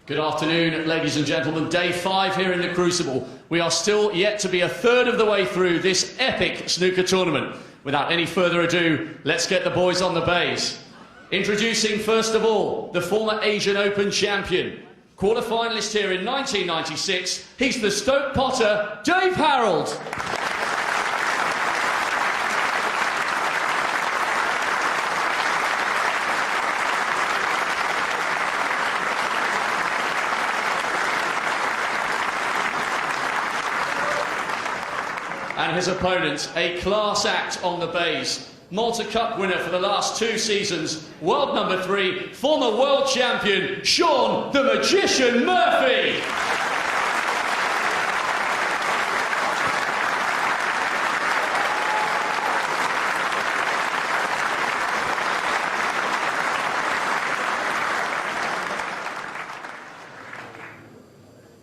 Good afternoon, ladies and gentlemen. Day 5 here in the Crucible. We are still yet to be a third of the way through this epic snooker tournament. Without any further ado, let's get the boys on the bays. Introducing, first of all, the former Asian Open champion. Quarter-finalist here in 1996, he's the Stoke Potter, Dave Harold. And his opponent, a class act on the bays. Malta Cup winner for the last 2 seasons, world number 3, former world champion, Sean the Magician Murphy.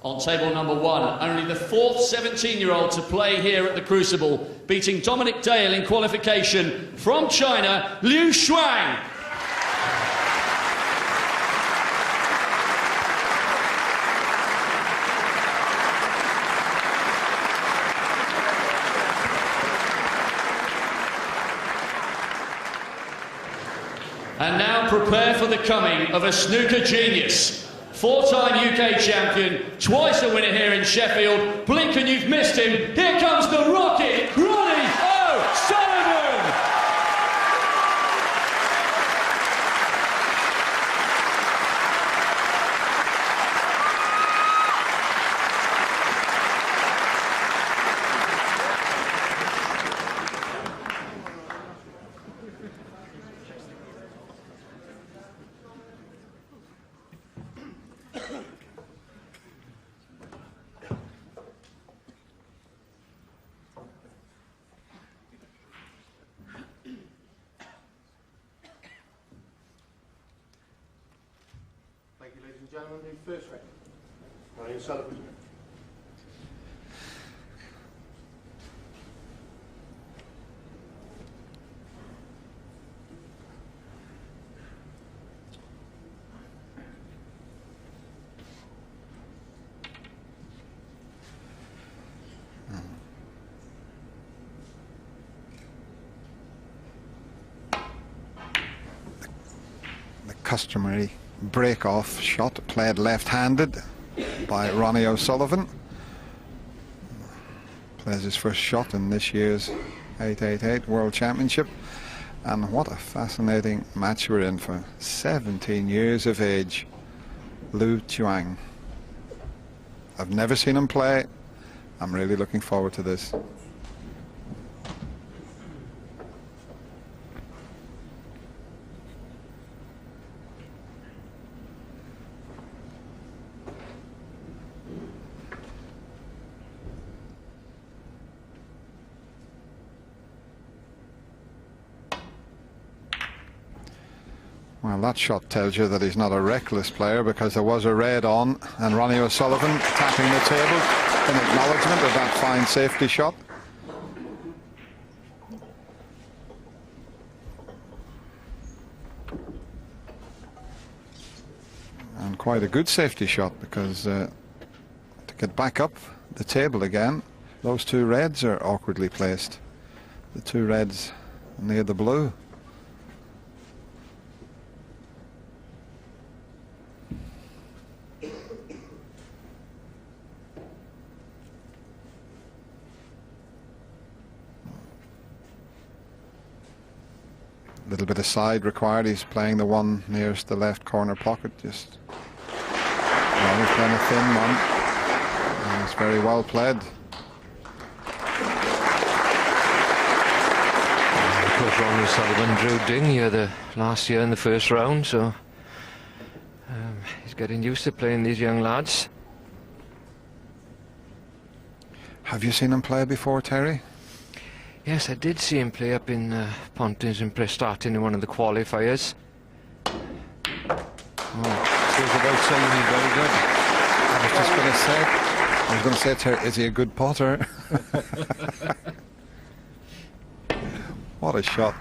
On table number 1, only the 4th 17-year-old to play here at the Crucible, beating Dominic Dale in qualification from China, Liu Chuang. And now prepare for the coming of a snooker genius. 4-time UK champion, twice a winner here in Sheffield. Blink and you've missed him. Here comes the Rocket, Ronnie O'Sullivan! Thank you, ladies and gentlemen. The first round, Ronnie O'Sullivan. The customary break-off shot played left-handed by Ronnie O'Sullivan. Plays his first shot in this year's 888 World Championship. And what a fascinating match we're in for 17 years of age, Liu Chuang. I've never seen him play. I'm really looking forward to this. Well, that shot tells you that he's not a reckless player, because there was a red on, and Ronnie O'Sullivan tapping the table in acknowledgement of that fine safety shot. And quite a good safety shot, because to get back up the table again, those 2 reds are awkwardly placed. The 2 reds near the blue. little bit of side required. He's playing the one nearest the left corner pocket. Just he's playing a thin one. And it's very well played. Of course, Ronnie Sullivan drew ding here the last year in the first round, so he's getting used to playing these young lads. Have you seen him play before, Terry? Yes, I did see him play up in Pontins in Prestatyn in one of the qualifiers. Feels about saying very good. I was going to say, Terry, is he a good potter? What a shot.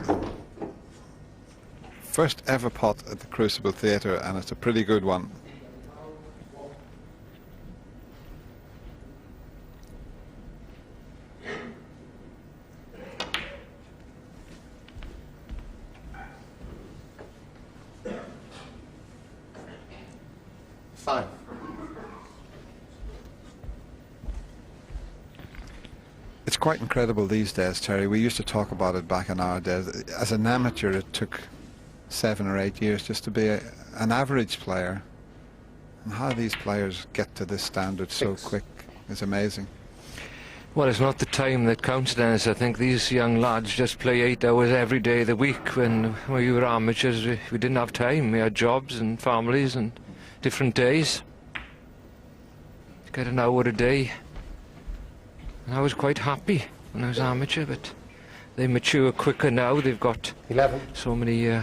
First ever pot at the Crucible Theatre, and it's a pretty good one. Fine. It's quite incredible these days, Terry. We used to talk about it back in our days. As an amateur, it took 7 or 8 years just to be an average player. And how these players get to this standard so quick is amazing. Well, it's not the time that counts, Dennis. I think these young lads just play 8 hours every day of the week. When we were amateurs, we didn't have time. We had jobs and families and different days. Get an hour a day. And I was quite happy when I was amateur, but they mature quicker now. They've got 11. so many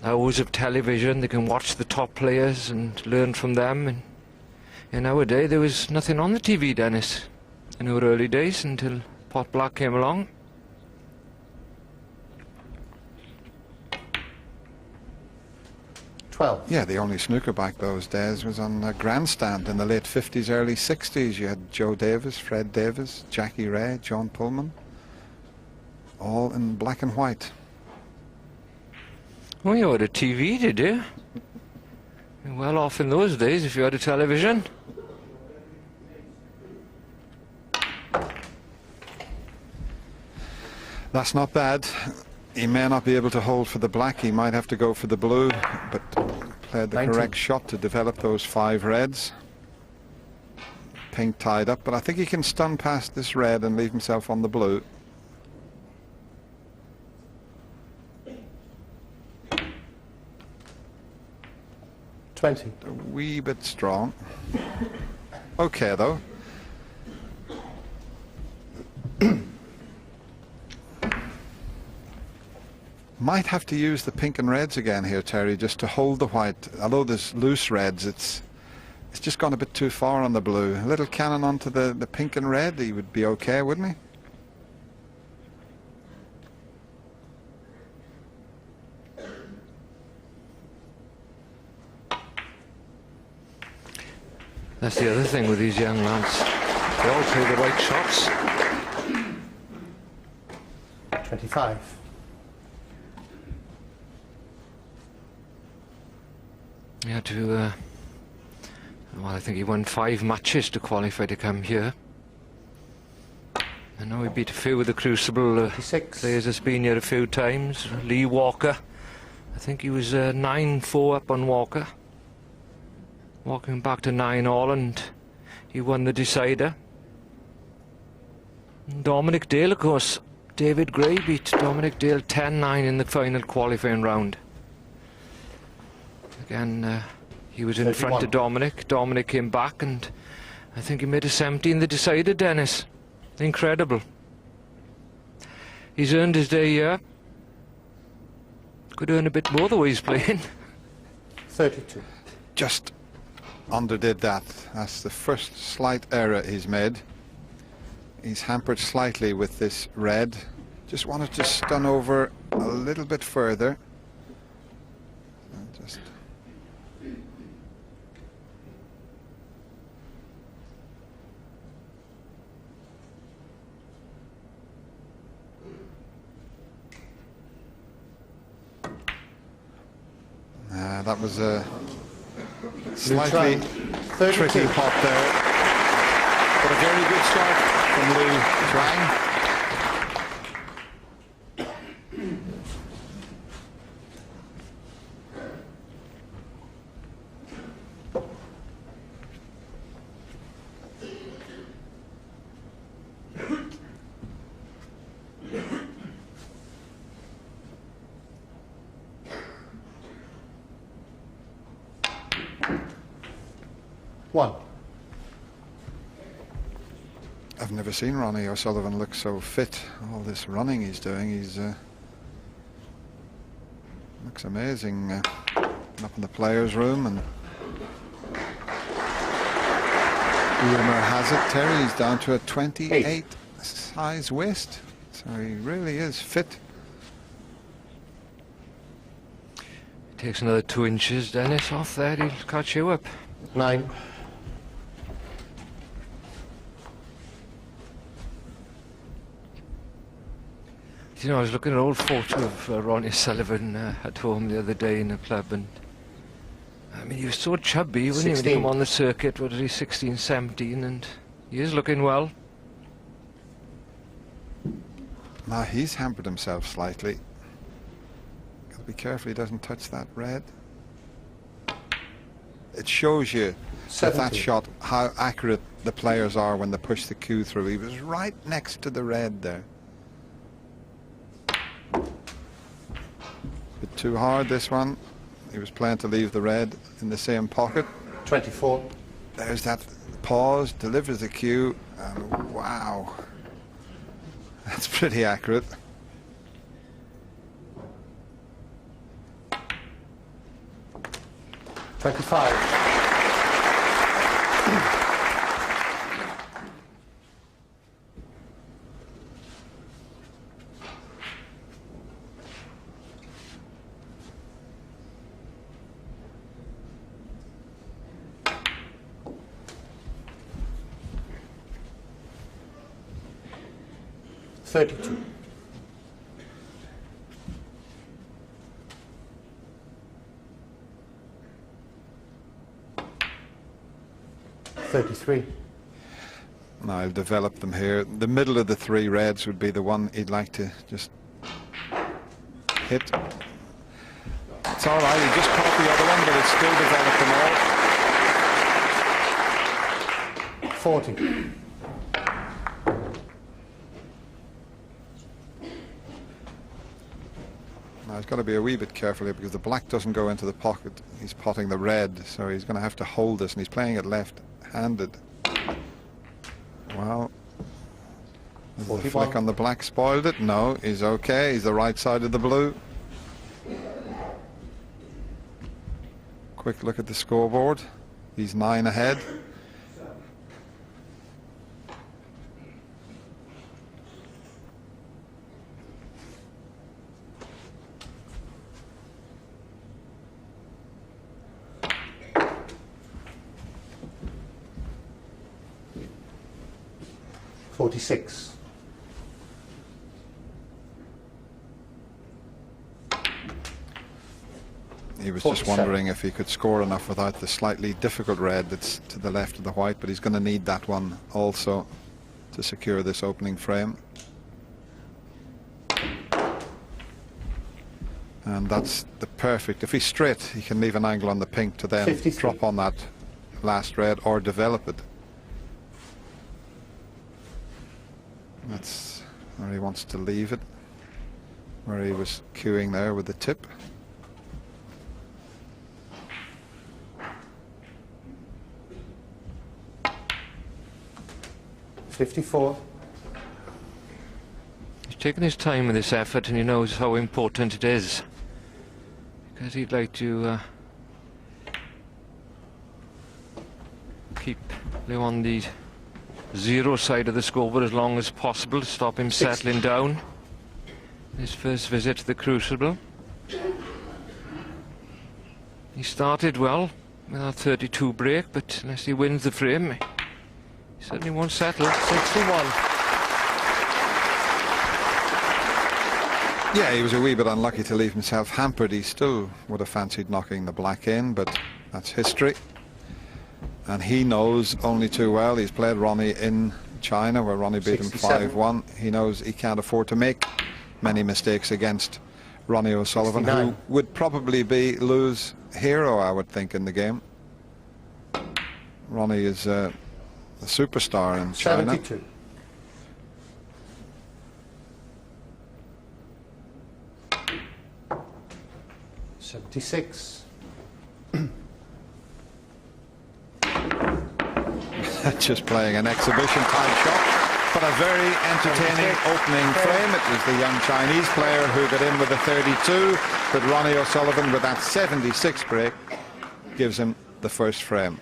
hours of television. They can watch the top players and learn from them. And in our day, there was nothing on the TV, Dennis, in our early days until Pot Black came along. Yeah, the only snooker back those days was on a grandstand in the late 50s, early 60s. You had Joe Davis, Fred Davis, Jackie Ray, John Pullman, all in black and white. Well, you had a TV, did you? You're well off in those days if you had a television. That's not bad. He may not be able to hold for the black. He might have to go for the blue, but played the 19. correct shot to develop those 5 reds. Pink tied up, but I think he can stun past this red and leave himself on the blue. A wee bit strong. Okay, though. Might have to use the pink and reds again here, Terry, just to hold the white. Although there's loose reds, it's just gone a bit too far on the blue. A little cannon onto the pink and red, he would be okay, wouldn't he? That's the other thing with these young lads. They all play the right shots. 25. He had to, well, I think he won 5 matches to qualify to come here. I know he beat a few of the Crucible players that's been here a few times. Lee Walker. I think he was 9-4 up on Walker. Walking back to 9-all, and he won the decider. And Dominic Dale, of course. David Gray beat Dominic Dale 10-9 in the final qualifying round. Again, he was in front of Dominic. Dominic came back, and I think he made a 17 the decider, Dennis. Incredible. He's earned his day here. Could earn a bit more the way he's playing. 32. Just underdid that. That's the first slight error he's made. He's hampered slightly with this red. Just wanted to stun over a little bit further. Just that was a slightly tricky pot there, but a very good start from Lou Chuang. 1. I've never seen Ronnie O'Sullivan look so fit. All this running he's doing, he's looks amazing. Up in the players' room, and rumour has it Terry's down to a 28 size waist, so he really is fit. Takes another 2 inches, Dennis, off there, he'll catch you up. 9. You know, I was looking at an old photo of Ronnie Sullivan at home the other day in the club, and I mean, he was so chubby, wasn't he, when he came on the circuit? What is he, 16, 17, and he is looking well. Now he's hampered himself slightly. Got to be careful he doesn't touch that red. It shows you with that shot how accurate the players are when they push the cue through. He was right next to the red there. Bit too hard, this one. He was playing to leave the red in the same pocket. 24. There's that pause, delivers the cue, and wow, that's pretty accurate. $25. 32. 33. Now I'll develop them here. The middle of the 3 reds would be the one he'd like to just hit. It's all right, he just caught the other one, but it's still developed them all. 40. Now he's got to be a wee bit careful here because the black doesn't go into the pocket. He's potting the red, so he's going to have to hold this, and he's playing it left-handed. Well, the flick on the black spoiled it. No, he's okay. He's the right side of the blue. Quick look at the scoreboard. He's 9 ahead. $46. He was just wondering if he could score enough without the slightly difficult red that's to the left of the white, but he's going to need that one also to secure this opening frame. And that's the perfect. If he's straight, he can leave an angle on the pink to then 53. drop on that last red or develop it. That's where he wants to leave it, where he was cueing there with the tip. $54. He's taken his time with this effort, and he knows how important it is, because he'd like to keep Lou on the 0 side of the scoreboard as long as possible to stop him settling down. His first visit to the Crucible. He started well with that 32 break, but unless he wins the frame, he certainly won't settle. 61. Yeah, he was a wee bit unlucky to leave himself hampered. He still would have fancied knocking the black in, but that's history. And he knows only too well. He's played Ronnie in China, where Ronnie beat him 5-1. He knows he can't afford to make many mistakes against Ronnie O'Sullivan, 69. who would probably be Lou's hero, I would think, in the game. Ronnie is a superstar in China. 72. $76. just playing an exhibition type shot. But a very entertaining opening frame. It was the young Chinese player who got in with a 32, but Ronnie O'Sullivan with that 76 break gives him the first frame.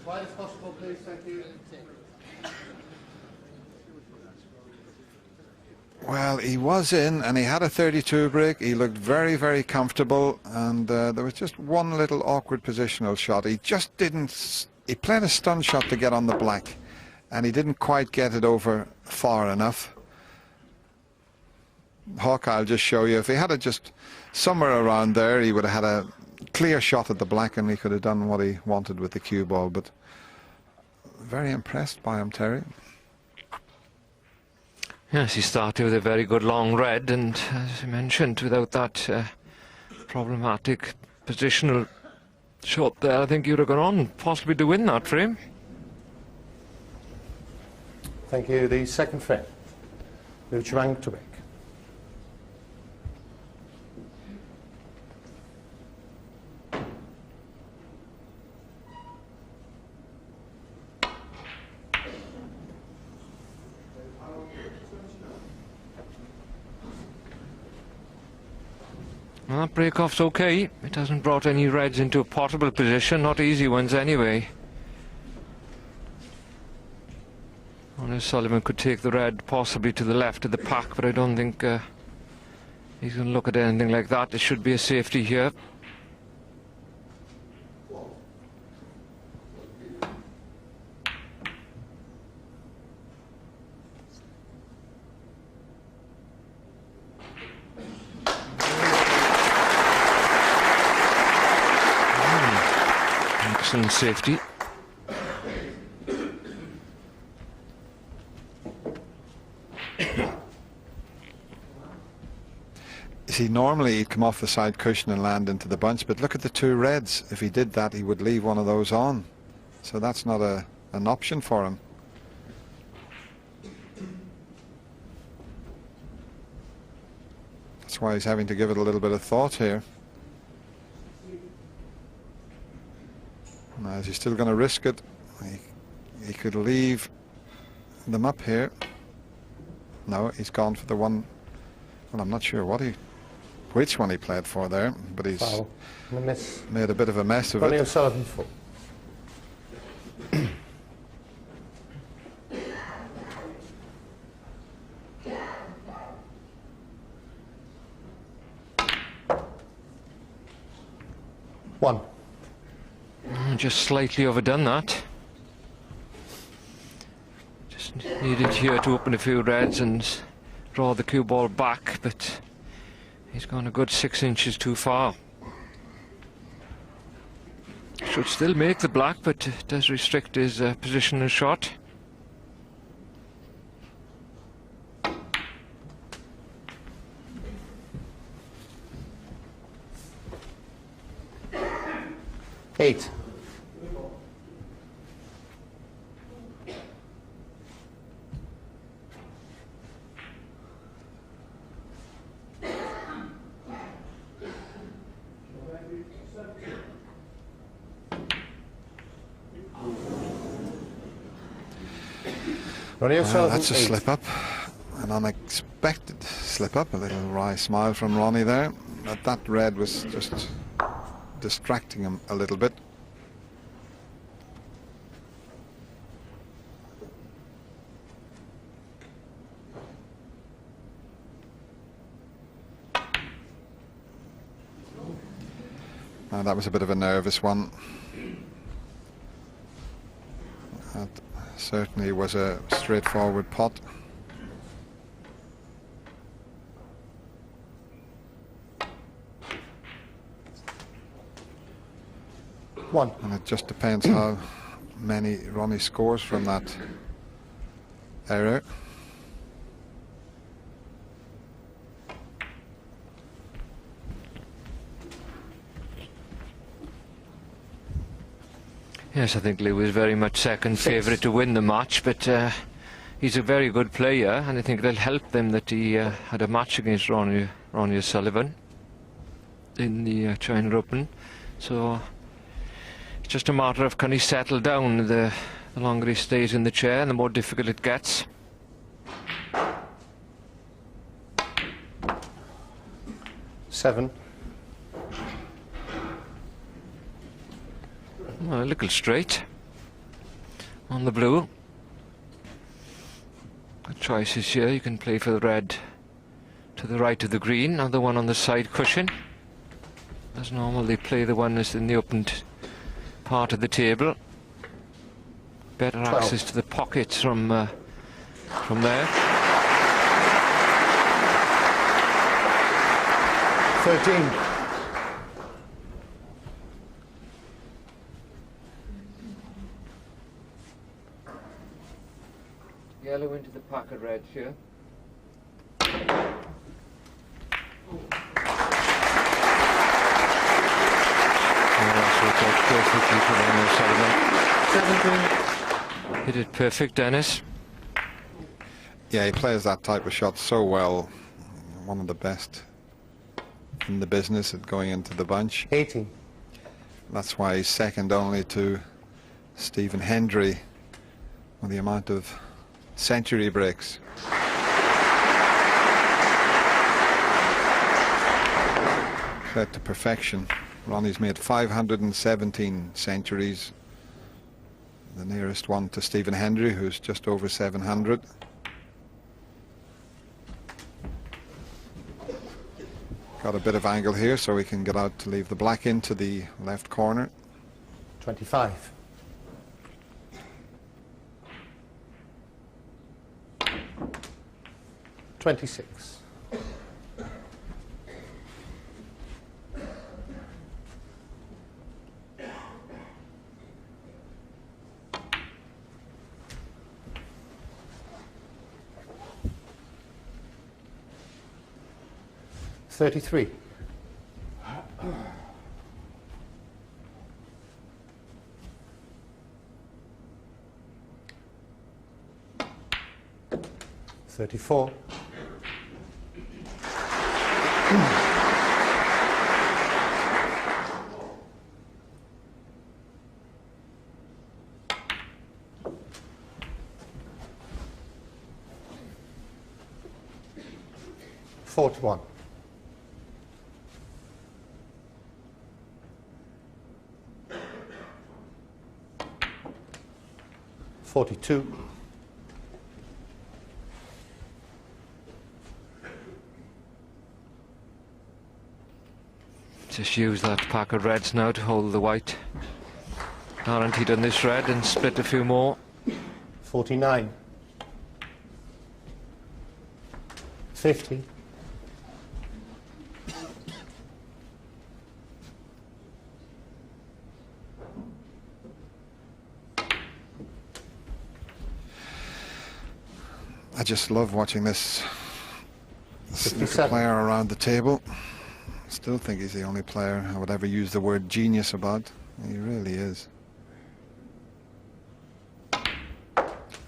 Wide as possible, please. Thank you. Well, he was in and he had a 32 break. He looked very, very comfortable, and there was just one little awkward positional shot. He just didn't. He played a stun shot to get on the black, and he didn't quite get it over far enough. Hawkeye, I'll just show you. If he had it just somewhere around there, he would have had a clear shot at the black, and he could have done what he wanted with the cue ball. But very impressed by him, Terry. Yes, he started with a very good long red, and as I mentioned, without that problematic positional shot there, I think you'd have gone on possibly to win that frame. Thank you. The second frame. Chuang to break. Well, that break-off's okay. It hasn't brought any reds into a potable position, not easy ones anyway. Ronnie O'Sullivan could take the red possibly to the left of the pack, but I don't think he's going to look at anything like that. There should be a safety here. Excellent safety. See, normally he'd come off the side cushion and land into the bunch, but look at the two reds. If he did that, he would leave one of those on. So that's not an option for him. That's why he's having to give it a little bit of thought here. Now, is he still going to risk it? He could leave them up here. No, he's gone for the one. Well, I'm not sure which one he played for there, but he's made a bit of a mess of Ronnie it. O'Sullivan full. One. Just slightly overdone that. Just needed here to open a few reds and draw the cue ball back, but he's gone a good 6 inches too far. Should still make the black, but it does restrict his positional shot. Eight. That's a slip up, an unexpected slip up. A little wry smile from Ronnie there. But that red was just distracting him a little bit. Now that was a bit of a nervous one. That certainly was a straightforward pot. One. And it just depends how many Ronnie scores from that error. Yes, I think Lee was very much second favourite to win the match, but he's a very good player, and I think it'll help them that he had a match against Ronnie O'Sullivan in the China Open. So It's just a matter of can he settle down. The longer he stays in the chair, the more difficult it gets. Seven. Well, a little straight on the blue. Good choices here. You can play for the red to the right of the green, or the one on the side cushion. As normal, they play the one that's in the opened part of the table. Better 12. access to the pockets from there. 13. Yellow into the pocket red here. Perfectly for Sullivan. 17. Hit it perfect, Dennis. Yeah, he plays that type of shot so well. One of the best in the business at going into the bunch. 18. That's why he's second only to Stephen Hendry with the amount of century breaks. Played to perfection. Ronnie's made 517 centuries. The nearest one to Stephen Hendry, who's just over 700. Got a bit of angle here, so we can get out to leave the black into the left corner. 25. $26. $33. $34. $41. 42. Just use that pack of reds now to hold the white. Guaranteed on this red and split a few more. 49. 50. I just love watching this snooker 57. player around the table. Still think he's the only player I would ever use the word genius about. He really is.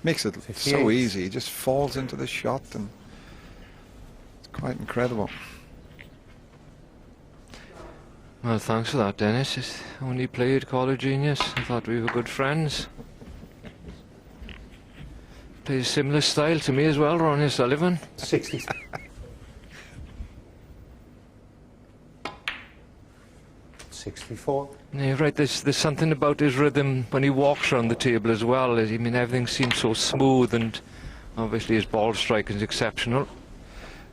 Makes it 58. so easy. He just falls into the shot, and it's quite incredible. Well, thanks for that, Dennis. When he played Call of Genius, I thought we were good friends. Plays a similar style to me as well, Ronnie Sullivan. 60. 64. Yeah, right. There's something about his rhythm when he walks around the table as well. I mean, everything seems so smooth, and obviously his ball striking is exceptional.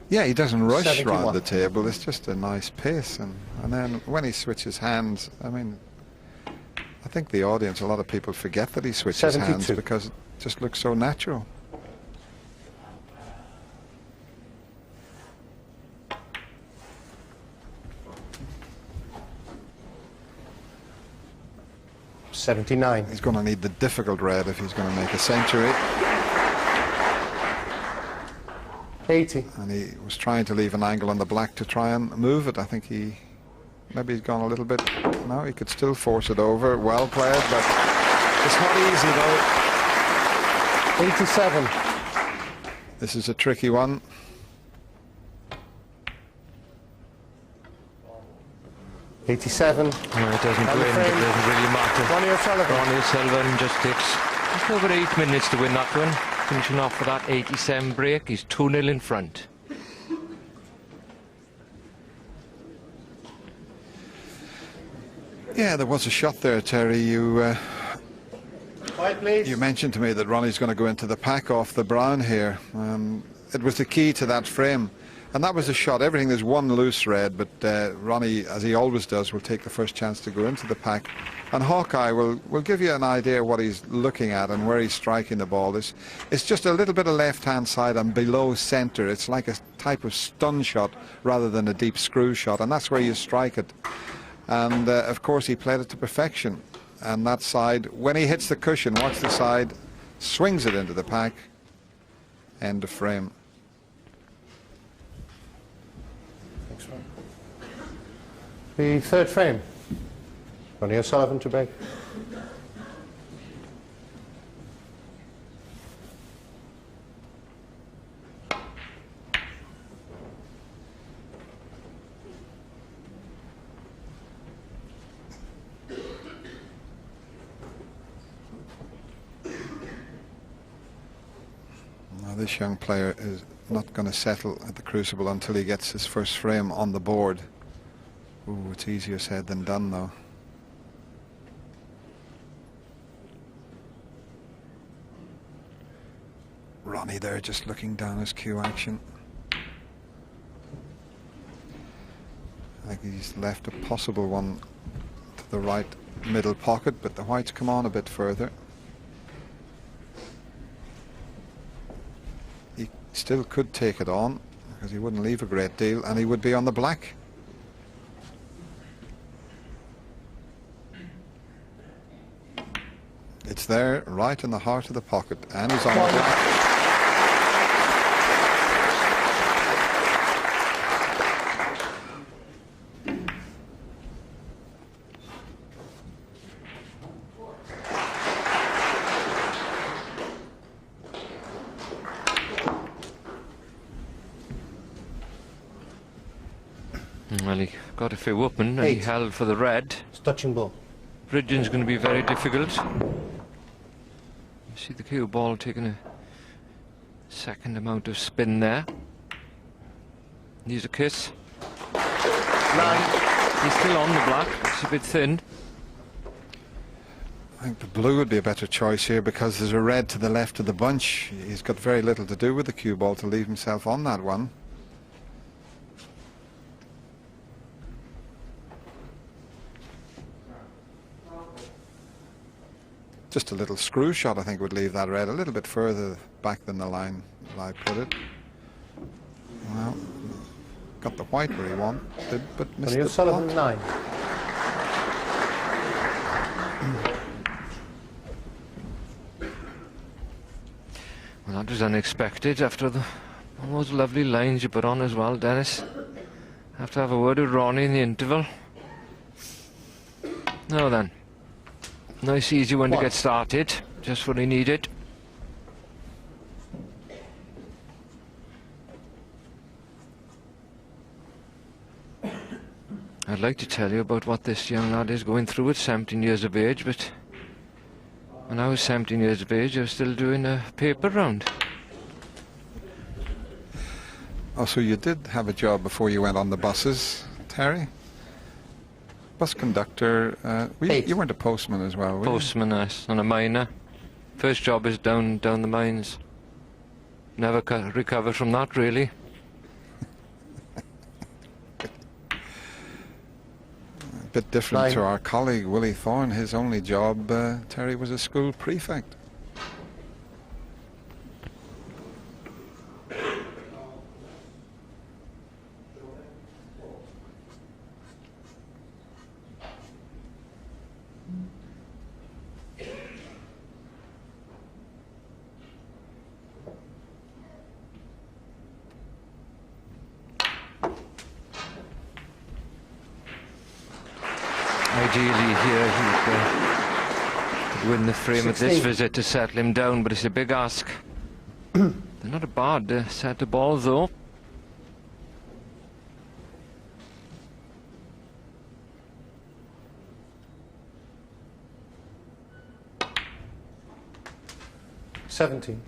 Yeah, he doesn't rush 71. around the table. It's just a nice pace, and then when he switches hands, I mean, I think the audience, a lot of people forget that he switches 72. hands because it just looks so natural. $79. He's going to need the difficult red if he's going to make a century. 80. And he was trying to leave an angle on the black to try and move it. I think maybe he's gone a little bit. No, he could still force it over. Well played, but it's not easy though. 87. This is a tricky one. 87. No, it doesn't And the win, it frame. doesn't really matter. Ronnie O'Sullivan. Ronnie O'Sullivan just takes just over 8 minutes to win that one. Finishing off for that 87 break. He's 2-0 in front. Yeah, there was a shot there, Terry. You Quiet, please. you mentioned to me that Ronnie's going to go into the pack off the brown here. It was the key to that frame, and that was a shot. Everything, there's one loose red, but Ronnie, as he always does, will take the first chance to go into the pack. And Hawkeye will give you an idea what he's looking at and where he's striking the ball. It's just a little bit of left-hand side and below centre. It's like a type of stun shot rather than a deep screw shot, and that's where you strike it. And of course he played it to perfection. And that side, when he hits the cushion, watch the side, swings it into the pack, end of frame. Thanks, Ron. The third frame. Ronnie O'Sullivan to break. Now this young player is not going to settle at the Crucible until he gets his first frame on the board. Ooh, it's easier said than done though. Ronnie there just looking down his cue action. I think he's left a possible one to the right middle pocket, but the whites come on a bit further. He still could take it on because he wouldn't leave a great deal, and he would be on the black. It's there, right in the heart of the pocket, and he's on the black. Well, he got a few up and he 8. held for the red. It's touching ball. Bridging's going to be very difficult. You see the cue ball taking a second amount of spin there. Needs a kiss. 9. He's still on the black. It's a bit thin. I think the blue would be a better choice here because there's a red to the left of the bunch. He's got very little to do with the cue ball to leave himself on that one. Just a little screw shot, I think, would leave that red a little bit further back than the line I put it. Well, got the white where he wanted, but missed Ronnie the O'Sullivan, pot. 9. Well, that was unexpected after all those lovely lines you put on as well, Dennis. Have to have a word with Ronnie in the interval. Now then. Nice easy one to get started. Just what he needed. I'd like to tell you about what this young lad is going through at 17 years of age, but when I was 17 years of age, I was still doing a paper round. Oh, so you did have a job before you went on the buses, Terry? Bus conductor. You weren't a postman as well, were you? Postman, yes, on a miner. First job is down the mines. Never recovered from that, really. A bit different to our colleague Willie Thorne. His only job, Terry, was a school prefect. Ideally here he could win the frame at this 16. visit to settle him down, but it's a big ask. They're not a bad set of balls though. 17.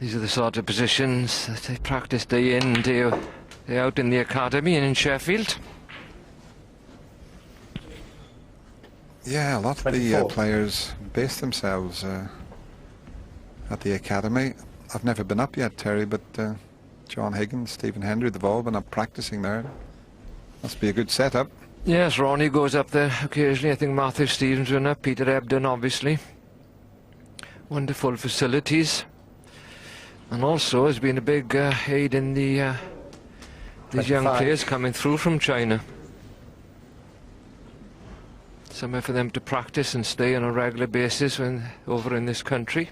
These are the sort of positions that they practice day in, day out in the academy and in Sheffield. Yeah, a lot of the 24. players base themselves at the academy. I've never been up yet, Terry, but John Higgins, Stephen Hendry, they've all been up practicing there. Must be a good setup. Yes, Ronnie goes up there occasionally. I think Matthew Stevens went up, Peter Ebdon obviously. Wonderful facilities. And also has been a big aid in the these young 25. players coming through from China. Somewhere for them to practice and stay on a regular basis when over in this country.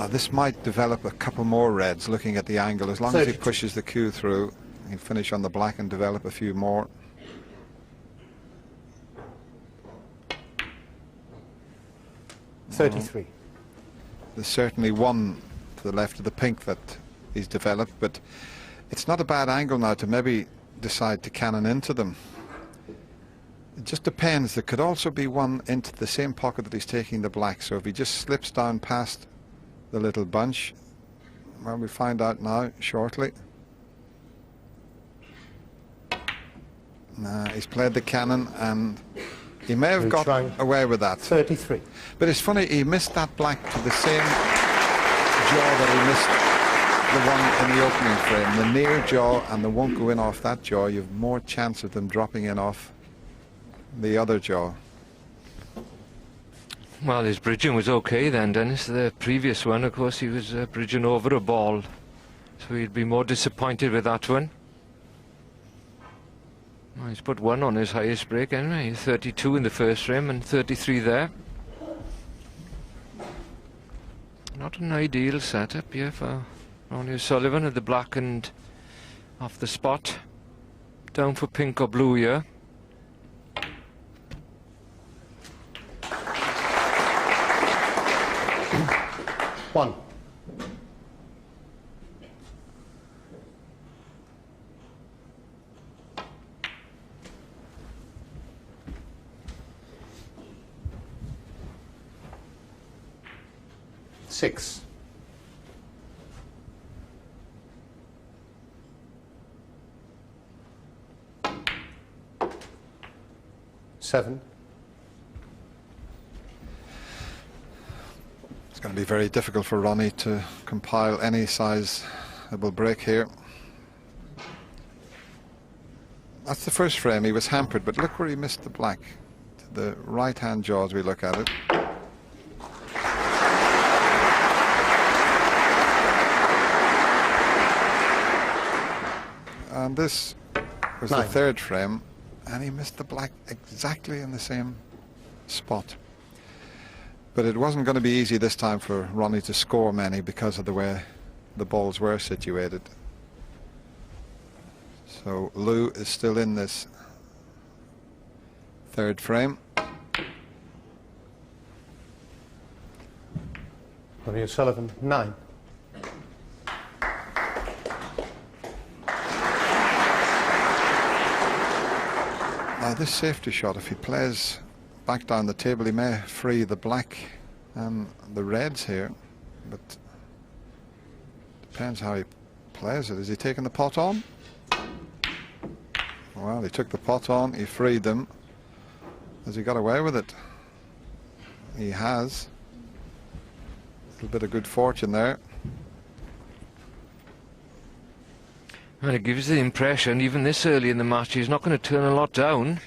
This might develop a couple more reds looking at the angle. As long as he 32. pushes the cue through, he'll finish on the black and develop a few more. $33. There's certainly one to the left of the pink that he's developed, but it's not a bad angle now to maybe decide to cannon into them. It just depends. There could also be one into the same pocket that he's taking the black, so if he just slips down past the little bunch, well, we'll find out now shortly. He's played the cannon and he may have got Chuang. away with that. 33. But it's funny, he missed that black to the same jaw that he missed the one in the opening frame. The near jaw, and they won't go in off that jaw. You have more chance of them dropping in off the other jaw. Well, his bridging was okay then, Dennis. The previous one, of course, he was bridging over a ball. So he'd be more disappointed with that one. Well, he's put one on his highest break anyway. 32 in the first frame and 33 there. Not an ideal setup here for Ronnie O'Sullivan at the black and off the spot. Down for pink or blue here. One. Six. Seven. It's going to be very difficult for Ronnie to compile any sizable break here. That's the first frame. He was hampered, but look where he missed the black. To the right-hand jaw as we look at it. And this was the 9. third frame, and he missed the black exactly in the same spot. But it wasn't going to be easy this time for Ronnie to score many because of the way the balls were situated. So Lou is still in this third frame. Ronnie O'Sullivan, 9. Now this safety shot, if he plays back down the table, he may free the black and the reds here, but depends how he plays it. Is he taking the pot on? Well, he took the pot on, he freed them. Has he got away with it? He has. A little bit of good fortune there. And it gives the impression, even this early in the match, he's not going to turn a lot down.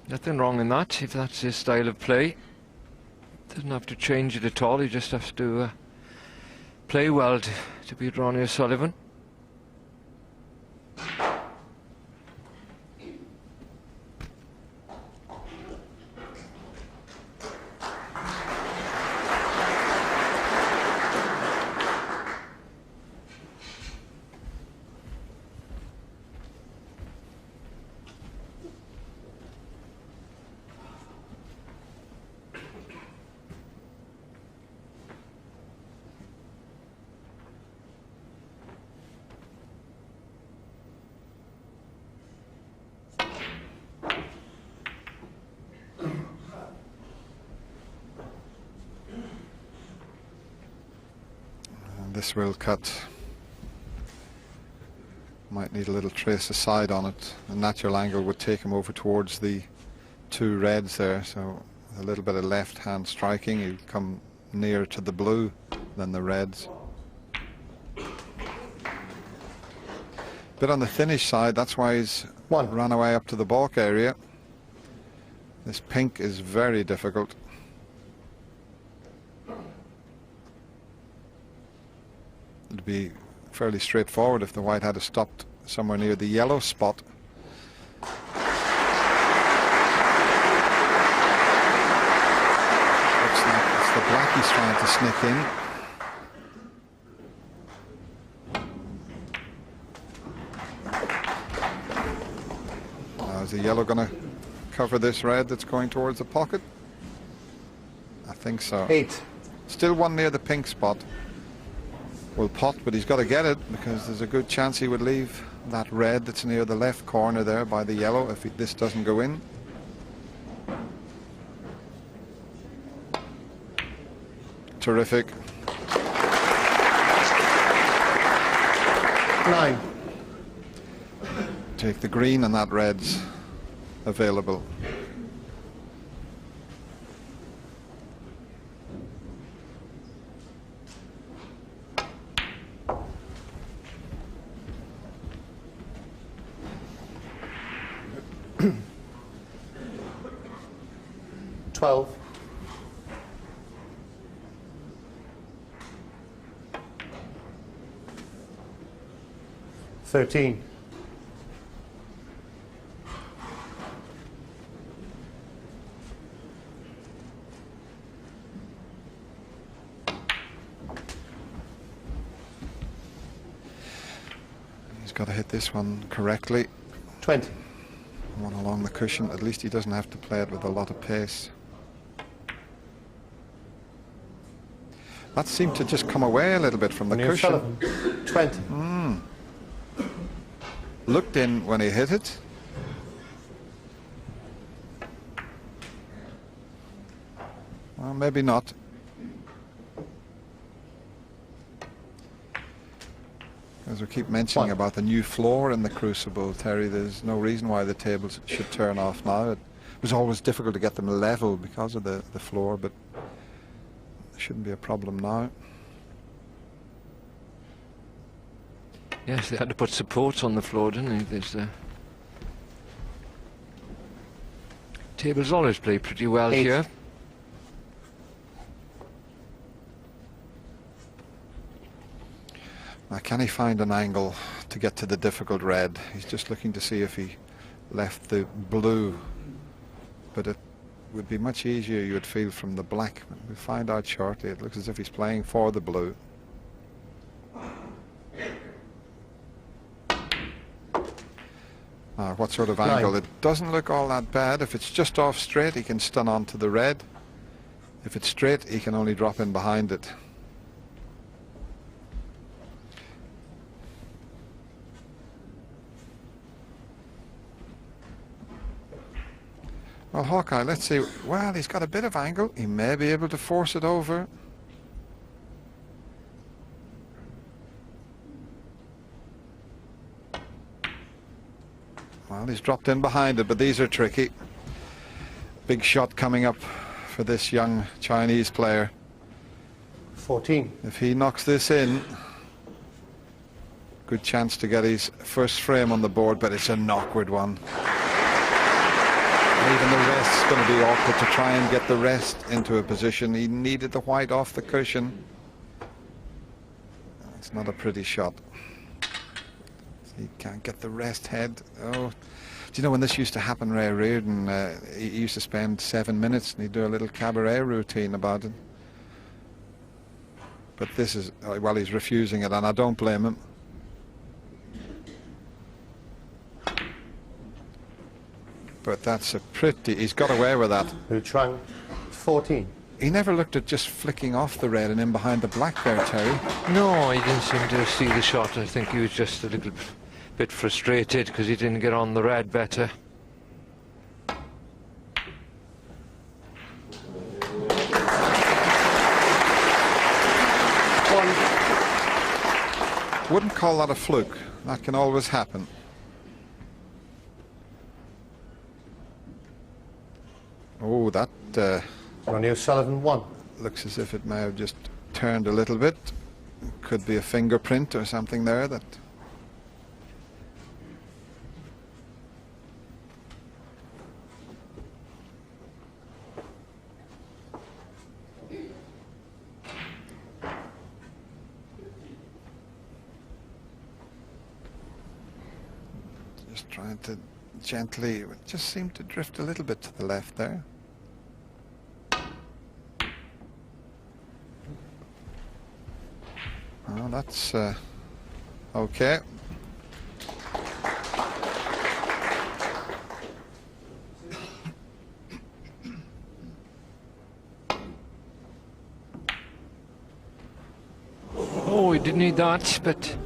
Nothing wrong in that, if that's his style of play. Doesn't have to change it at all, he just has to play well to beat Ronnie O'Sullivan. This will cut. Might need a little trace aside on it. A natural angle would take him over towards the two reds there, so a little bit of left hand striking, he'll come nearer to the blue than the reds. Bit on the thinnish side, that's why he's run away up to the balk area. This pink is very difficult. It'd be fairly straightforward if the white had stopped somewhere near the yellow spot. Looks like it's the black he's trying to sneak in. Now, is the yellow going to cover this red that's going towards the pocket? I think so. 8. Still one near the pink spot. Will pot, but he's got to get it because there's a good chance he would leave that red that's near the left corner there by the yellow if this doesn't go in. Terrific. 9. Take the green and that red's available. $12. 13. He's got to hit this one correctly. 20. One along the cushion. At least he doesn't have to play it with a lot of pace. That seemed to just come away a little bit from the cushion. Sullivan. 20. Looked in when he hit it. Well, maybe not. As we keep mentioning about the new floor in the Crucible, Terry, there's no reason why the tables should turn off now. It was always difficult to get them level because of the floor, but it shouldn't be a problem now. Yes, they had to put supports on the floor, didn't they? There's tables always play pretty well 8. here. Now, can he find an angle to get to the difficult red? He's just looking to see if he left the blue, but it would be much easier, you would feel, from the black. We'll find out shortly. It looks as if he's playing for the blue. Now, what sort of angle? 9. It doesn't look all that bad. If it's just off straight, he can stun onto the red. If it's straight, he can only drop in behind it. Well, Hawkeye, let's see. Well, he's got a bit of angle. He may be able to force it over. Well, he's dropped in behind it, but these are tricky. Big shot coming up for this young Chinese player. 14. If he knocks this in, good chance to get his first frame on the board, but it's an awkward one. Even the rest's going to be awkward to try and get the rest into a position. He needed the white off the cushion. It's not a pretty shot. He can't get the rest head. Oh, do you know when this used to happen, Ray Reardon? He used to spend 7 minutes and he'd do a little cabaret routine about it. But this is, well, he's refusing it, and I don't blame him. But that's a pretty, he's got away with that. Chuang. 14. He never looked at just flicking off the red and in behind the black there, Terry. No, he didn't seem to see the shot. I think he was just a little bit frustrated because he didn't get on the red better. Wouldn't call that a fluke. That can always happen. Oh, that Ronnie O'Sullivan 1. looks as if it may have just turned a little bit. Could be a fingerprint or something there that... Just trying to gently, it just seemed to drift a little bit to the left there. Oh, that's okay. Oh, he didn't need that, but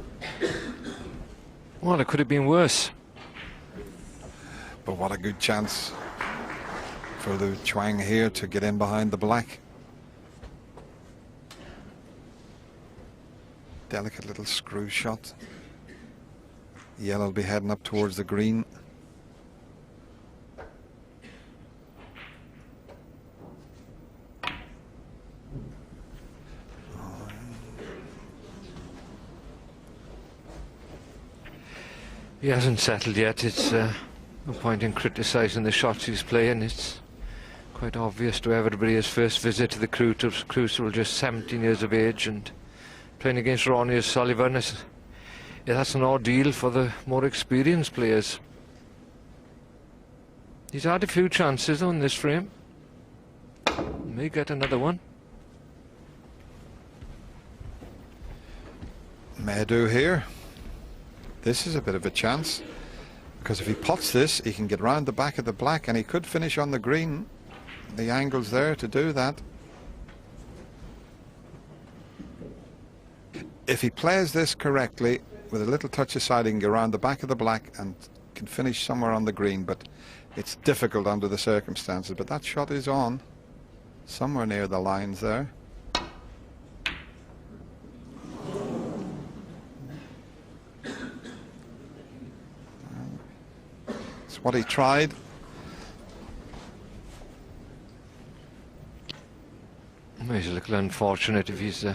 well, it could have been worse. But what a good chance for the Chuang here to get in behind the black. Delicate little screw shot. Yellow will be heading up towards the green. He hasn't settled yet. It's no point in criticising the shots he's playing. It's quite obvious to everybody his first visit to the Crucible, just 17 years of age, and playing against Ronnie O'Sullivan, that's an ordeal for the more experienced players. He's had a few chances on this frame. May get another one. May do here. This is a bit of a chance, because if he pots this, he can get round the back of the black, and he could finish on the green. The angle's there to do that. If he plays this correctly, with a little touch aside, he can go around the back of the black and can finish somewhere on the green, but it's difficult under the circumstances. But that shot is on, somewhere near the lines there. It's what he tried. Well, he's a little unfortunate if he's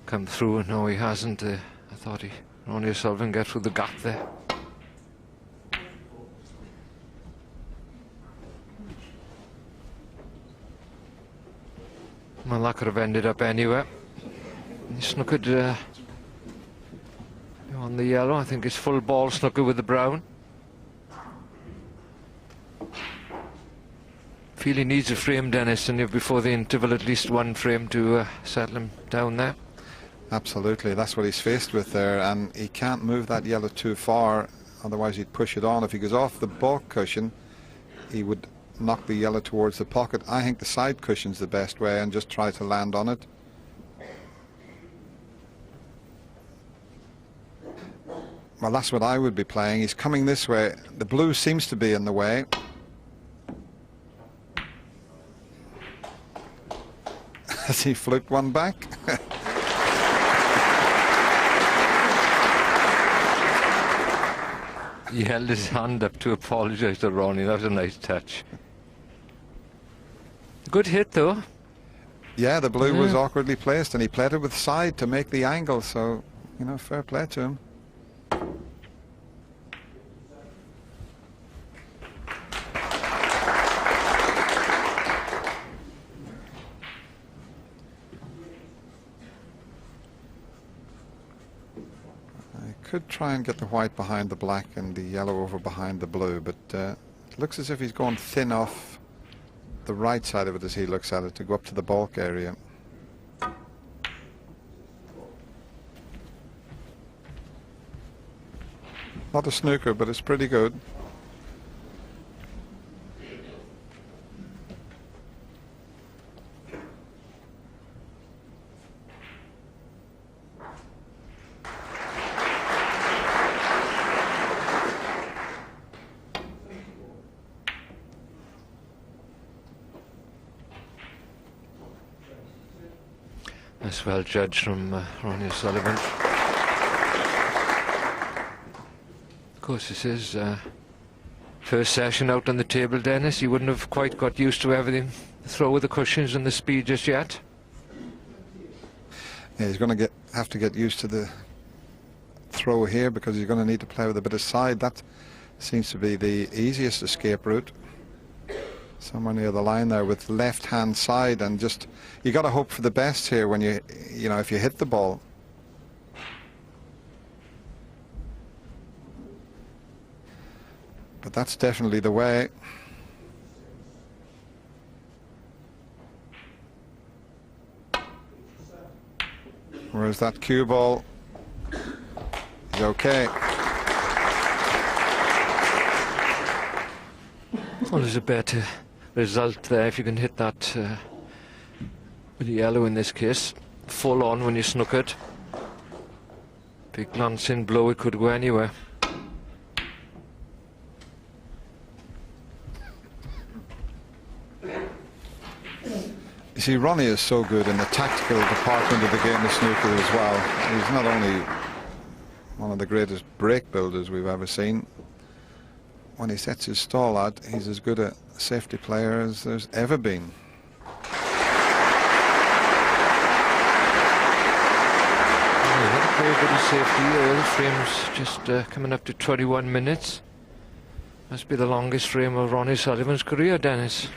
come through, and no, he hasn't. I thought Ronnie O'Sullivan get through the gap there. Well, that could have ended up anywhere. He snookered on the yellow. I think it's full ball snooker with the brown. Feel he needs a frame, Dennis, and before the interval, at least one frame to settle him down there. Absolutely, that's what he's faced with there, and he can't move that yellow too far, otherwise he'd push it on. If he goes off the baulk cushion, he would knock the yellow towards the pocket. I think the side cushion's the best way, and just try to land on it. Well, that's what I would be playing. He's coming this way. The blue seems to be in the way. Has he fluked one back? He held his hand up to apologise to Ronnie. That was a nice touch. Good hit, though. Yeah, the blue was awkwardly placed, and he played it with side to make the angle, so, you know, fair play to him. Could try and get the white behind the black and the yellow over behind the blue, but it looks as if he's going thin off the right side of it as he looks at it to go up to the baulk area. Not a snooker, but it's pretty good. That's well judged from Ronnie O'Sullivan. course, this is first session out on the table, Dennis. You wouldn't have quite got used to everything, the throw with the cushions and the speed just yet. Yeah, he's going to have to get used to the throw here, because he's going to need to play with a bit of side. That seems to be the easiest escape route. Somewhere near the line there with left hand side, and just you got to hope for the best here when you know, if you hit the ball. But that's definitely the way. Whereas that cue ball is okay. Well, there's a better result there if you can hit that with the yellow in this case. Full on when you snookered. Big glancing blow, it could go anywhere. You see, Ronnie is so good in the tactical department of the game of snooker as well. He's not only one of the greatest break builders we've ever seen. When he sets his stall out, he's as good a safety player as there's ever been. Very good at safety. The frame's just coming up to 21 minutes. Must be the longest frame of Ronnie Sullivan's career, Dennis.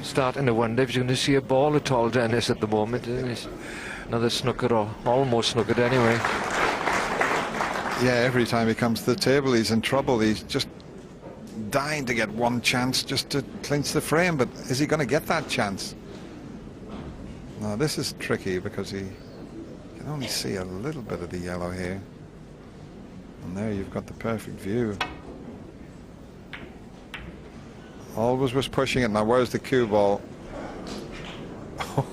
Starting to wonder if you're going to see a ball at all, Dennis, at the moment. Another snooker, or almost snookered anyway. Yeah, every time he comes to the table he's in trouble. He's just dying to get one chance just to clinch the frame, but is he going to get that chance? No, this is tricky because he can only see a little bit of the yellow here. And there you've got the perfect view. Always was pushing it. Now where's the cue ball?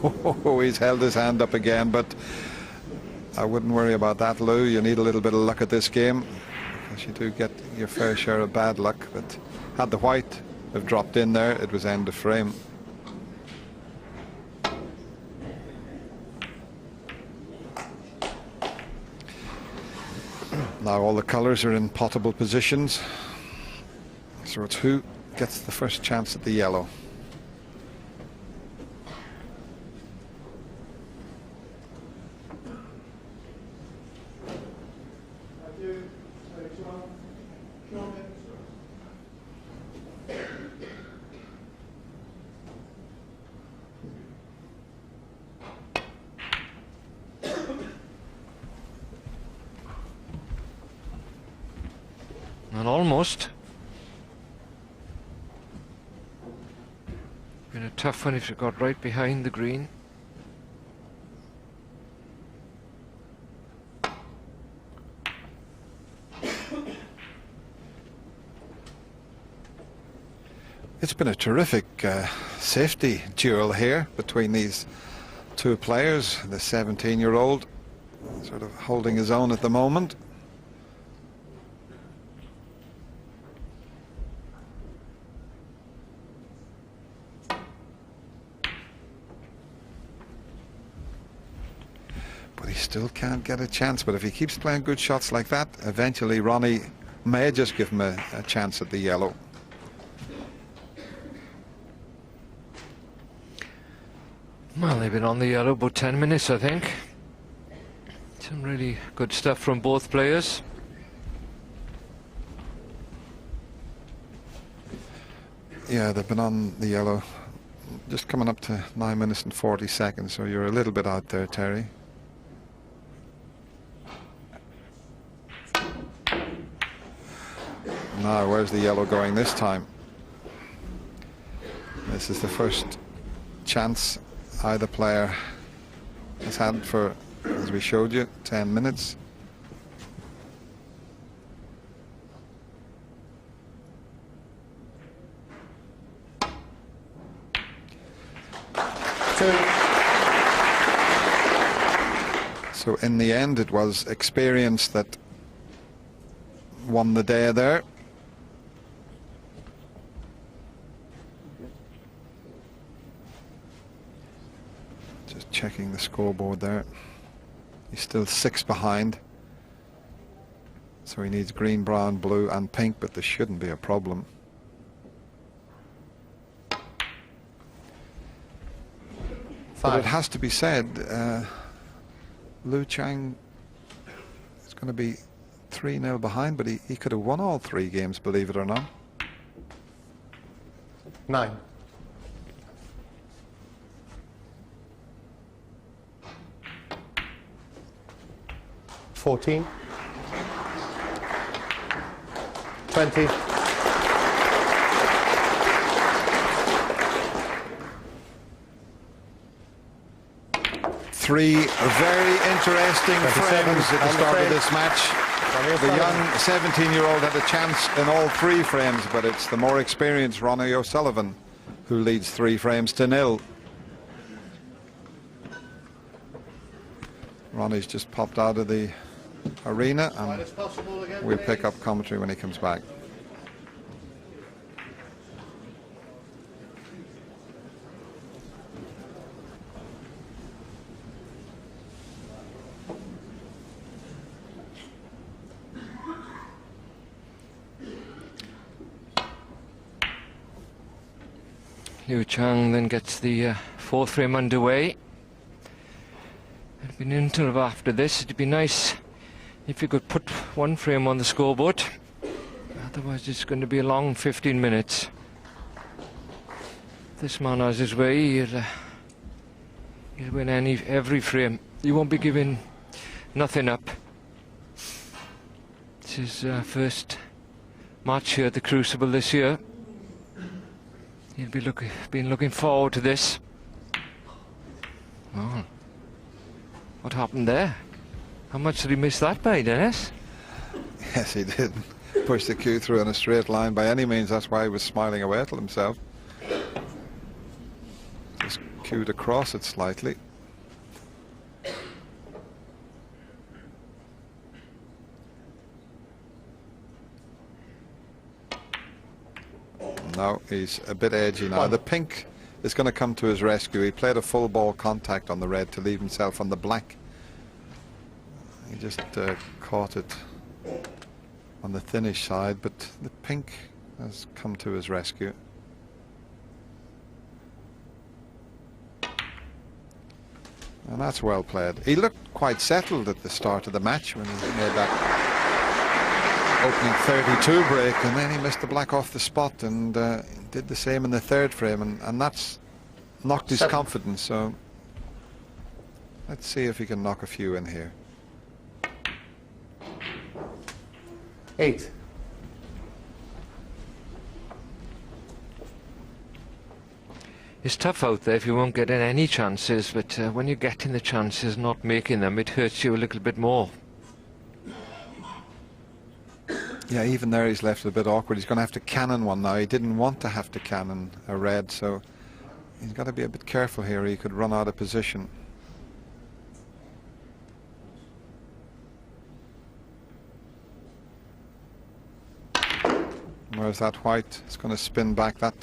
Oh, he's held his hand up again, but I wouldn't worry about that, Lou. You need a little bit of luck at this game, because you do get your fair share of bad luck. But had the white have dropped in there, it was end of frame. Now all the colours are in potable positions, so it's who gets the first chance at the yellow. And almost. Been a tough one if you got right behind the green. It's been a terrific safety duel here between these two players. The 17-year-old sort of holding his own at the moment. But he still can't get a chance. But if he keeps playing good shots like that, eventually Ronnie may just give him a chance at the yellow. Well, they've been on the yellow about 10 minutes, I think. Some really good stuff from both players. Yeah, they've been on the yellow just coming up to 9 minutes and 40 seconds, so you're a little bit out there, Terry. Now, where's the yellow going this time? This is the first chance either player has had for, as we showed you, 10 minutes. 6-2. So in the end, it was experience that won the day there. Just checking the scoreboard there. He's still 6 behind. So he needs green, brown, blue and pink, but this shouldn't be a problem. But it has to be said, Liu Chuang is going to be 3-0 behind, but he could have won all 3 games, believe it or not. 9. $14. 20. Three very interesting frames at the start of this match. The young 17-year-old had a chance in all 3 frames, but it's the more experienced Ronnie O'Sullivan who leads 3 frames to 0. Ronnie's just popped out of the arena, and we'll pick up commentary when he comes back. Liu Chuang then gets the 4th frame underway. It'd been until after this. It'd be nice if you could put 1 frame on the scoreboard. Otherwise, it's going to be a long 15 minutes. This man has his way. He'll win every frame. He won't be giving nothing up. It's his first match here at the Crucible this year. He'll be been looking forward to this. Oh, what happened there? How much did he miss that by, Dennis? Yes, he did. Push the cue through in a straight line by any means. That's why he was smiling away at himself. Just cued across it slightly. Now he's a bit edgy now. The pink is going to come to his rescue. He played a full ball contact on the red to leave himself on the black. He just caught it on the thinnish side, but the pink has come to his rescue. And that's well played. He looked quite settled at the start of the match when he made that opening 32 break, and then he missed the black off the spot and did the same in the 3rd frame, and that's knocked his confidence. So let's see if he can knock a few in here. 8. It's tough out there if you won't get in any chances, but when you're getting the chances, not making them, it hurts you a little bit more. Yeah, even there he's left it a bit awkward. He's going to have to cannon one now. He didn't want to have to cannon a red, so he's got to be a bit careful here. He could run out of position. Where's that white? It's going to spin back. That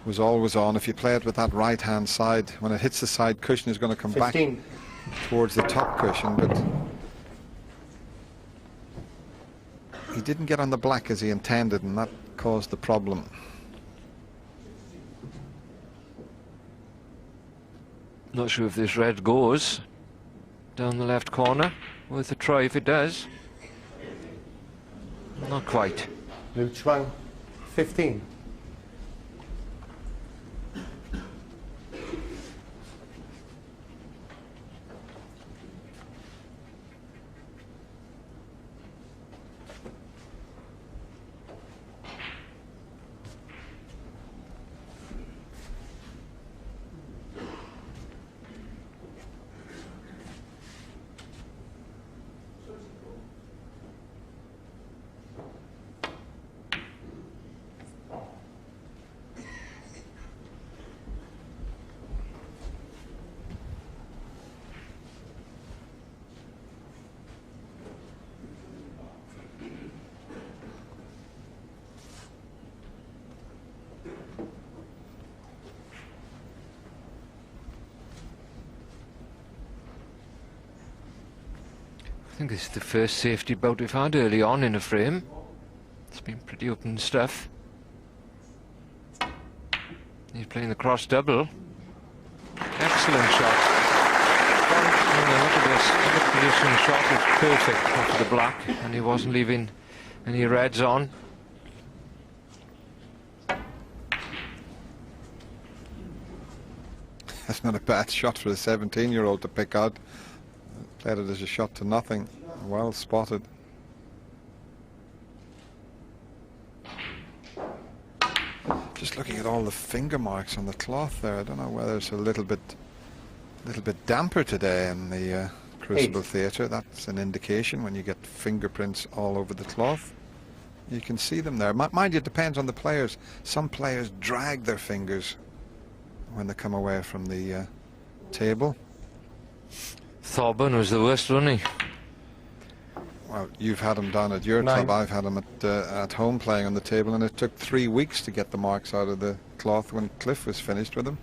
was always on. If you play it with that right hand side, when it hits the side cushion, it's going to come 15. back towards the top cushion, but he didn't get on the black as he intended, and that caused the problem. Not sure if this red goes down the left corner. Worth a try if it does. Not quite. Liu Chuang, 15. think it's the first safety bout we've had early on in a frame. It's been pretty open stuff. He's playing the cross double. Excellent shot. Look at this. The position shot was perfect off the black, and he wasn't leaving any reds on. That's not a bad shot for a 17-year-old to pick out. Played it as a shot to nothing. Well spotted. Just looking at all the finger marks on the cloth there. I don't know whether it's a little bit damper today in the Crucible Theatre. That's an indication when you get fingerprints all over the cloth. You can see them there. Mind you, it depends on the players. Some players drag their fingers when they come away from the table. Thorburn was the worst, wasn't he? Well, you've had him down at your club. I've had him at home playing on the table, and it took 3 weeks to get the marks out of the cloth when Cliff was finished with him.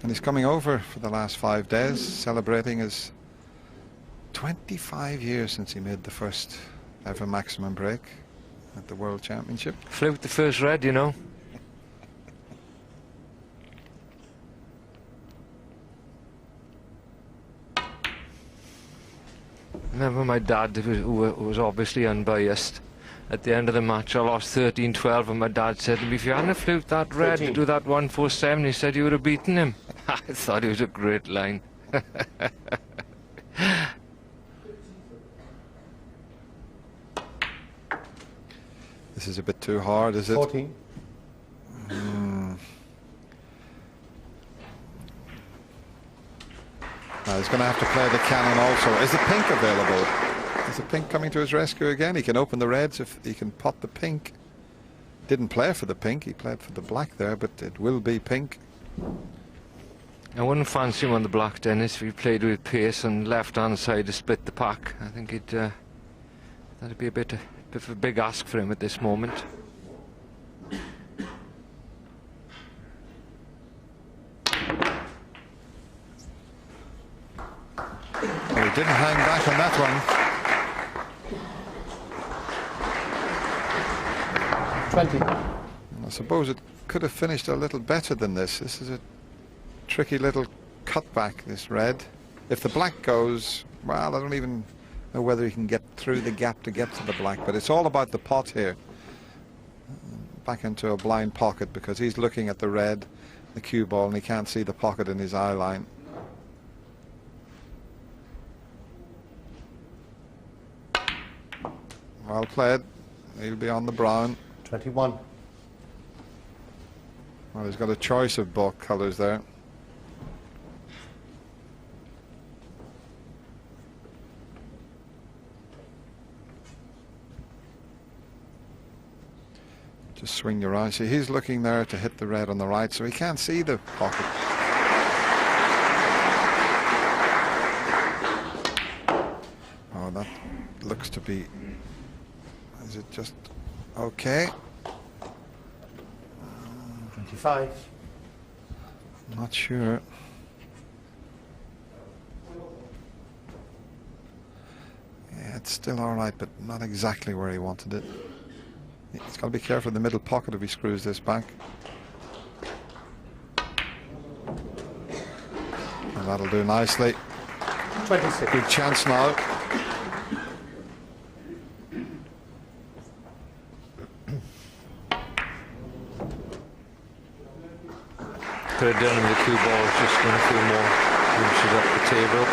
And he's coming over for the last 5 days, celebrating his 25 years since he made the first ever maximum break at the World Championship. Flew with the first red, you know. Remember my dad, who was obviously unbiased. At the end of the match, I lost 13-12, and my dad said to me, if you hadn't fluked that red to do that 147, he said you would have beaten him. I thought it was a great line. This is a bit too hard, is it? 14. Now he's going to have to play the cannon also. Is the pink available? Is the pink coming to his rescue again? He can open the reds if he can pot the pink. Didn't play for the pink, he played for the black there, but it will be pink. I wouldn't fancy him on the black, Dennis, if he played with pace and left-hand side to split the pack. I think that'd be a bit of a big ask for him at this moment. Well, he didn't hang back on that one. 20. And I suppose it could have finished a little better than this. This is a tricky little cutback, this red. If the black goes, well, I don't even know whether he can get through the gap to get to the black, but it's all about the pot here. Back into a blind pocket, because he's looking at the red, the cue ball, and he can't see the pocket in his eye line. Well played. He'll be on the brown. 21. Well, he's got a choice of both colours there. Just swing your eye. See, he's looking there to hit the red on the right, so he can't see the pocket. Oh, that looks to be... Is it just okay? 25. Not sure. Yeah, it's still all right, but not exactly where he wanted it. He's got to be careful in the middle pocket if he screws this back. And that'll do nicely. 26. Good chance now. Could have done him with the cue ball, just going a few more inches up the table.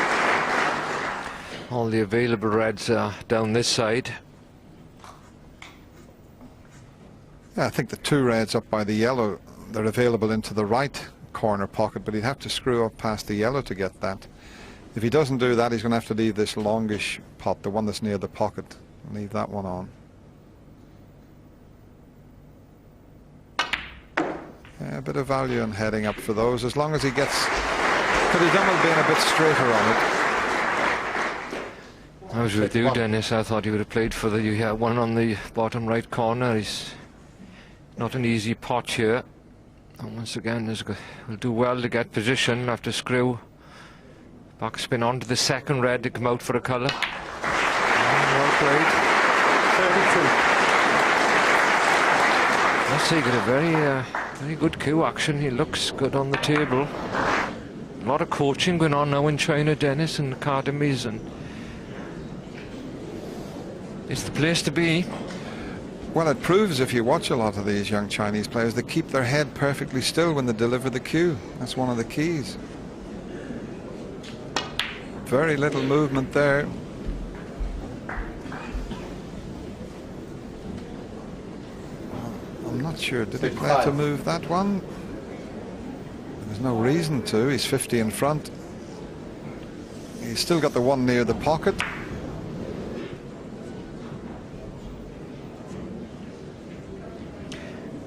All the available reds are down this side. Yeah, I think the two reds up by the yellow, they're available into the right corner pocket, but he'd have to screw up past the yellow to get that. If he doesn't do that, he's going to have to leave this longish pot, the one that's near the pocket, leave that one on. Yeah, a bit of value in heading up for those, as long as he gets... Could have done with being a bit straighter on it. I was with you, Dennis. I thought he would have played for the... You had one on the bottom right corner. He's not an easy pot here. And once again, we'll do well to get position. Have to screw Backspin onto the second red to come out for a colour. Well played. 32. Let's see, got a very good cue action. He looks good on the table. A lot of coaching going on now in China, Dennis, and academies, and it's the place to be. Well, it proves, if you watch a lot of these young Chinese players, they keep their head perfectly still when they deliver the cue. That's one of the keys. Very little movement there. I'm not sure. Did he play to move that one? There's no reason to. He's 50 in front. He's still got the one near the pocket.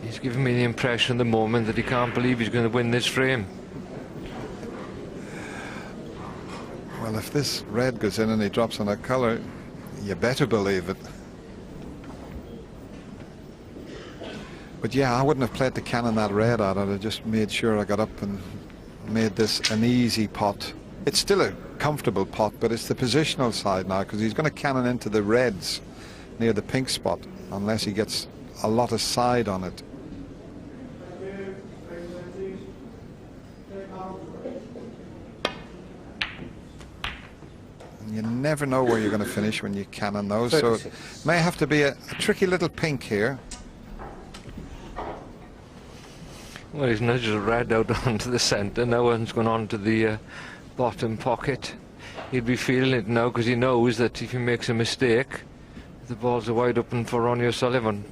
He's giving me the impression at the moment that he can't believe he's going to win this frame. Well, if this red goes in and he drops on a colour, you better believe it. But yeah, I wouldn't have played to cannon that red out. I'd have just made sure I got up and made this an easy pot. It's still a comfortable pot, but it's the positional side now, because he's going to cannon into the reds near the pink spot unless he gets a lot of side on it. And you never know where you're going to finish when you cannon those, so it may have to be a tricky little pink here. Well, he's nudged the red out onto the centre. No one's gone on to the bottom pocket. He'll be feeling it now, because he knows that if he makes a mistake, the balls are wide open for Ronnie O'Sullivan.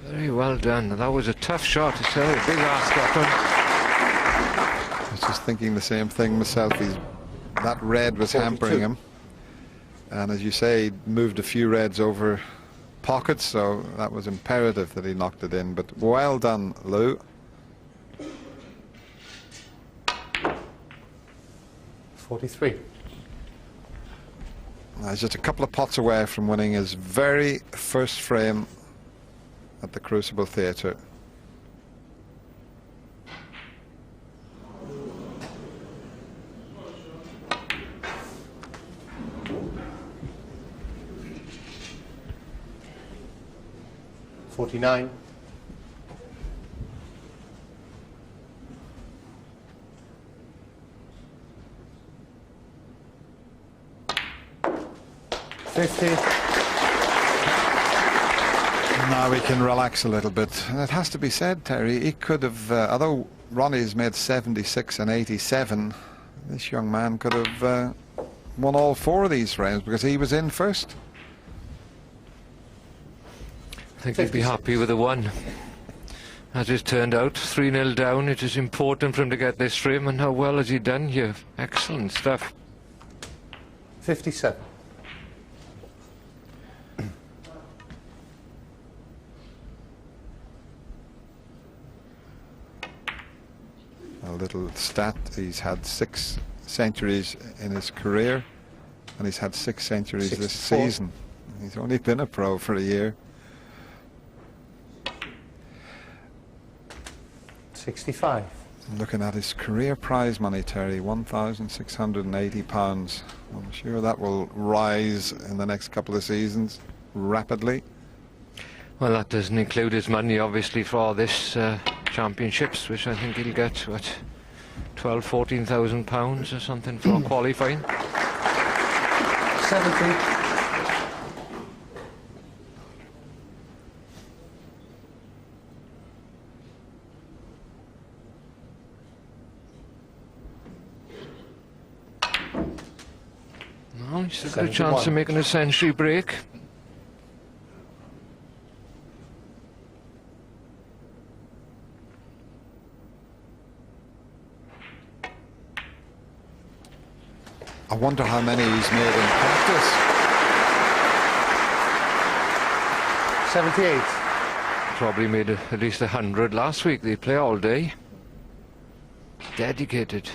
Very well done. That was a tough shot. It's a big ask up him. I was just thinking the same thing myself. That red was 42. hampering him. And as you say, he moved a few reds over pockets, so that was imperative that he knocked it in. But well done, Lou. 43. He's just a couple of pots away from winning his very first frame at the Crucible Theatre. $49. $50. Now we can relax a little bit. And it has to be said, Terry, he could have, although Ronnie's made 76 and 87, this young man could have won all four of these frames because he was in first. I think he'd be happy with the one. As it turned out, 3-0 down. It is important for him to get this frame, and how well has he done here? Excellent stuff. 57. A little stat, he's had 6 centuries in his career, and he's had 6 centuries 64. this season. He's only been a pro for a year. 65. Looking at his career prize money, Terry, £1,680. I'm sure that will rise in the next couple of seasons rapidly. Well, that doesn't include his money, obviously, for all this championships, which I think he'll get, what, £12,000–14,000 or something for qualifying. 70. No, he's got a chance of making a century break. I wonder how many he's made in practice. 78. Probably made at least 100 last week. They play all day. Dedicated.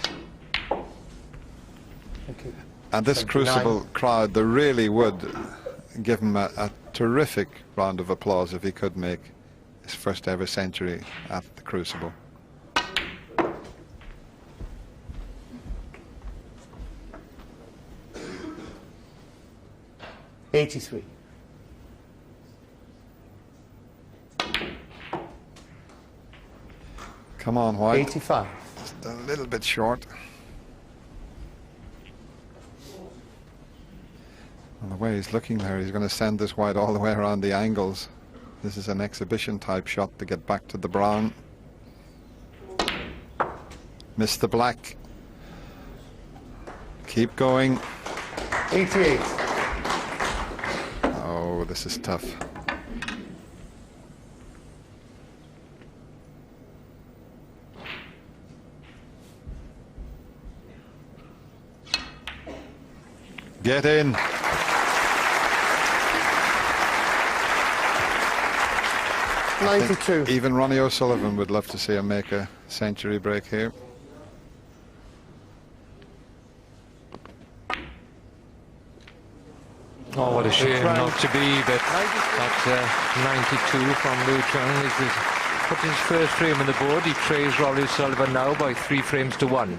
Okay. And this 79. Crucible crowd, they really would give him a terrific round of applause if he could make his first ever century at the Crucible. '83. Come on, White. '85. Just a little bit short. And the way he's looking there, he's going to send this White all the way around the angles. This is an exhibition type shot to get back to the brown. Missed the black. Keep going. 88. Oh, this is tough. Get in. I think 92. even Ronnie O'Sullivan would love to see him make a century break here. Oh, what a shame not to be, but that's 92 from Liu Chuang. This is put his first frame on the board. He trails Ronnie O'Sullivan now by 3 frames to 1.